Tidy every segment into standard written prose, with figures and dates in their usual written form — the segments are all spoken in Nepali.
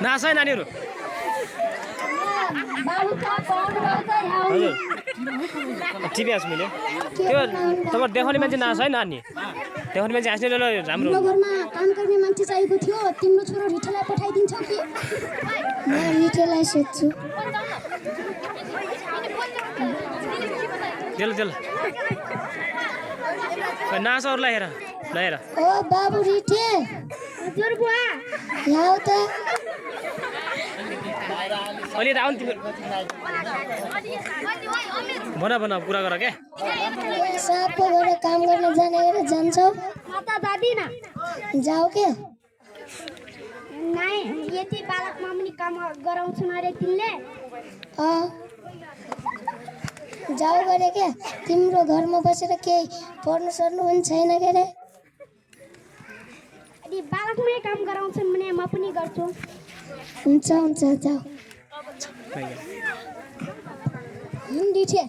नाच है नानीहरू टिभी हाँस मैले त्यो तपाईँ देखाउने मान्छे नाच है नानी देखाउने मान्छे हाँस्ने राम्रो घरमा काम गर्ने मान्छे चाहिएको थियो तिम्रो छोरो रिठेलाई पठाइदिन्छौ कि म रिठेलाई सोध्छु देल नाच अरूलाई हेर ल हेर ओ बाबु रिठे हजुर बुवा ल्याउ त अलि राउन तिम्रो भन कुरा गर के सापको घर काम गर्न जाने गरे जान्छौ माता जादिन जाऊ के नाइ यति बालकमा पनि काम गराउँछन् अरे तिमीले जाऊ गरे के तिम्रो घरमा बसेर केही पढ्नु सर्नु पनि छैन के रे अनि बालकमै काम गराउँछन् भने म पनि गर्छु हुन्छ जाऊ रिठे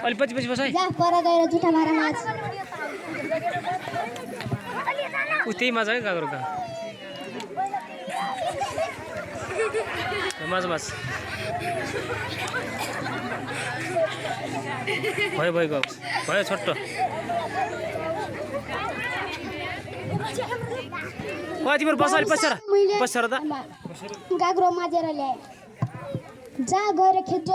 अलि पछि बस है जा पर गएर जुठा मारा नाच त्यही मजा है गागरको माझ भयो छोटो तिम्रो बस अलि पछार त गाग्रो माझेर ल्याए जा गएर खेत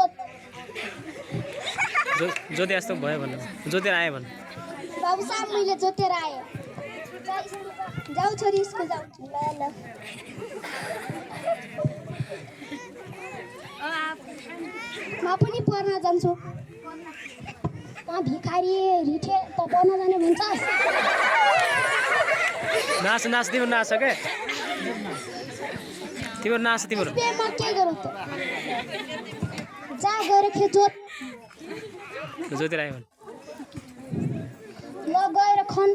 जोते जस्तो भयो भन्नु जोतेर आयो भन्नु बाबु साहब मैले जोतेर आएँ जाऊ छोरी स्कुल जाऊ ल म पनि पढ्न जान्छु भिखारी रिठे त पढ्न जाने भन्छ नाच तिम्रो नाच के तिम्रो नाच तिम्रो म के गरौँ त जा गएर खेत जोतेर आयो भन्नु ल गएर खन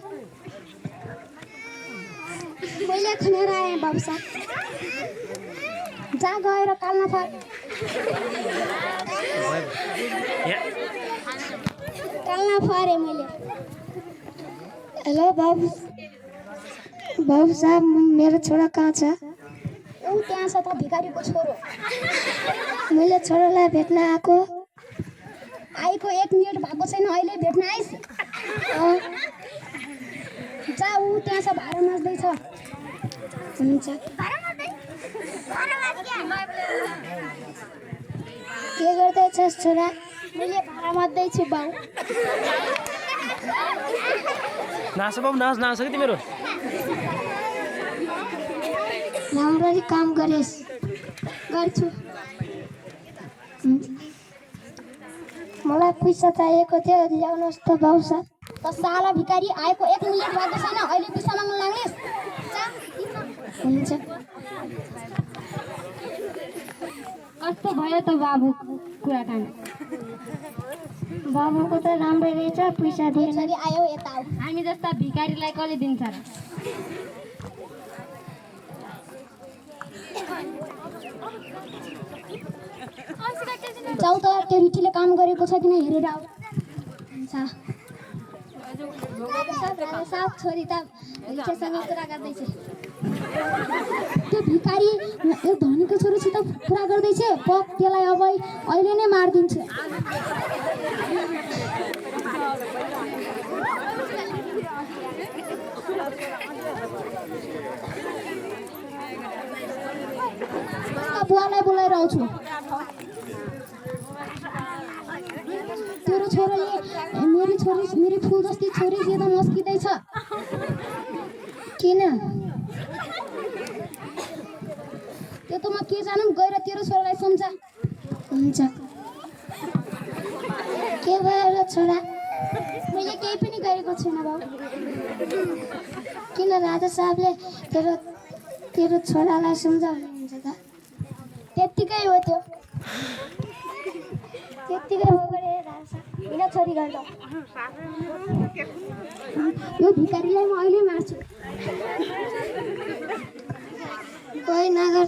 मैले खनेर आएँ बाबु साहब जा गएर काल्न फर काल्न फरे मैले हेलो बाबु साहब मेरो छोरा कहाँ छ ऊ त्यहाँ छ त भिखारीको छोरो मैले छोरालाई भेट्न आएको 1 मिनट भएको छैन अहिले भेट्न आइस जा ऊ त्यहाँ छ भाडा नाच्दैछ हुन्छ के गर्दैछस् छोरा मैले भाडा मात्दैछु बाउ नाच बाबु नाच कि तिम्रो राम्ररी काम गरेस् गर्छु मलाई पैसा चाहिएको थियो ल्याउनुहोस् त बाउ साहब त साला भिखारी आएको 1 मिनट भएको छैन अहिले पैसा माग्न लाग्नेस् हुन्छ कस्तो भयो त बाबुको कुराकानी बाबुको त राम्रै रहेछ पैसा दिएन आयो यता आऊ हामी जस्ता भिखारीलाई कसले दिन्छ र जाऊ त त्यो रिठीले काम गरेको छ कि नै हेरेर आऊ साफ छोरी त रिठेसँग कुरा गर्दैछ त्यो भिखारी यो धनीको छोरीसित कुरा गर्दैछ पक त्यसलाई अब अहिले नै मारिदिन्छ बुवालाई बोलाएर आउँछु तेरो छोराले मेरी फुल जस्तै छोरीसित मस्किँदैछ किन त्यो त म के जानौँ गएर तेरो छोरालाई सम्झा हुन्छ के भयो छोरा मैले केही पनि गरेको छैन बाउ किन राजा साहबले तेरो छोरालाई सम्झाउनुहुन्छ त त्यत्तिकै हो त्यो त्यत्तिकै हो गरे राजा साहब किन छोरी गर्दा यो भिखारीलाई म अहिले मार्छु कोही नगर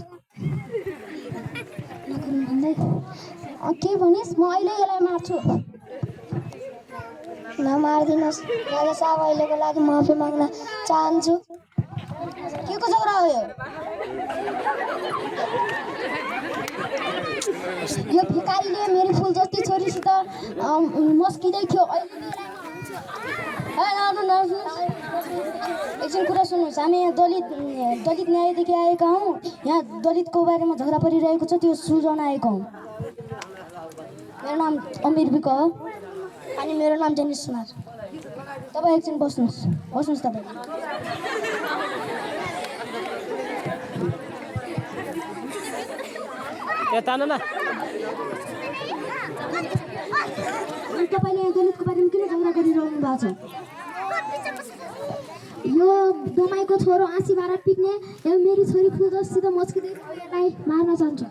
भन्दै के भनिस् म अहिले यसलाई मार्छु नमार्दिनुहोस् राजा साहब अहिलेको लागि माफी माग्न चाहन्छु के को झगडा हो यो भिखारीले मेरो फुल जस्ती छोरीसित मस्किँदै थियो एकछिन कुरा सुन्नुहोस् हामी यहाँ दलित न्यायदेखि आएका हौँ यहाँ दलितको बारेमा झगडा परिरहेको छ त्यो सुल्झाउन आएको हौँ मेरो नाम अमिर विक हो अनि मेरो नाम जेनिस सुनार तपाईँ एकछिन बस्नुहोस् तपाईँ तपाईँले दलितको बारेमा किन झगडा गरिरहनु भएको छ यो दमाईको छोरो आँसी भाँडा पिट्ने यो मेरी छोरी फुल जस्ती त मस्किँदै यसलाई मार्न चाहन्छु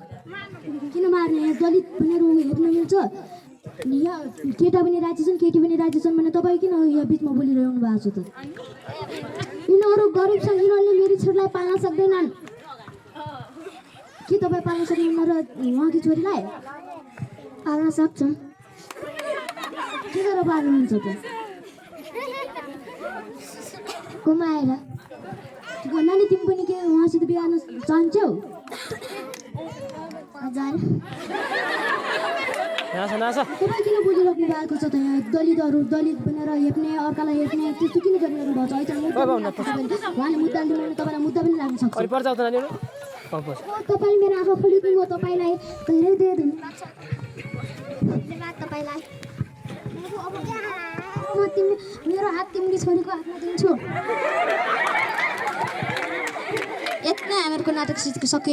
किन मार्ने दलित भनेर हेर्न मिल्छ यहाँ केटा पनि राजी छन् केटी पनि राजी छन् भने तपाईँ किन यहाँ बिचमा बोलिरहनु भएको छ त यिनीहरू गरिब छन् यिनीहरूले मेरी छोरीलाई पाल्न सक्दैनन् के तपाईँ पाल्न सक्नुहुन्न र उहाँकी छोरीलाई पाल्न सक्छन् के गरेर पाल्नुहुन्छ त गुमाएर नानी तिमी पनि के उहाँसित बिहा गर्न चाहन्छौ हजार तपाईँ किन बोलिराख्नु भएको छ त यहाँ दलित भनेर हेप्ने अर्कालाई हेप्ने त्यस्तो किन गरिरहनु भएको छ उहाँले मुद्दा लिनु तपाईँलाई मुद्दा पनि लाग्न सक्छ तपाईँ मेरो आँखा खोलिदिनु हो तपाईँलाई धेरै धेरै धन्यवाद तपाईँलाई मेरो हात तिम्रो छोरीको हातमा दिन्छु यति नै हामीहरूको नाटक सकियो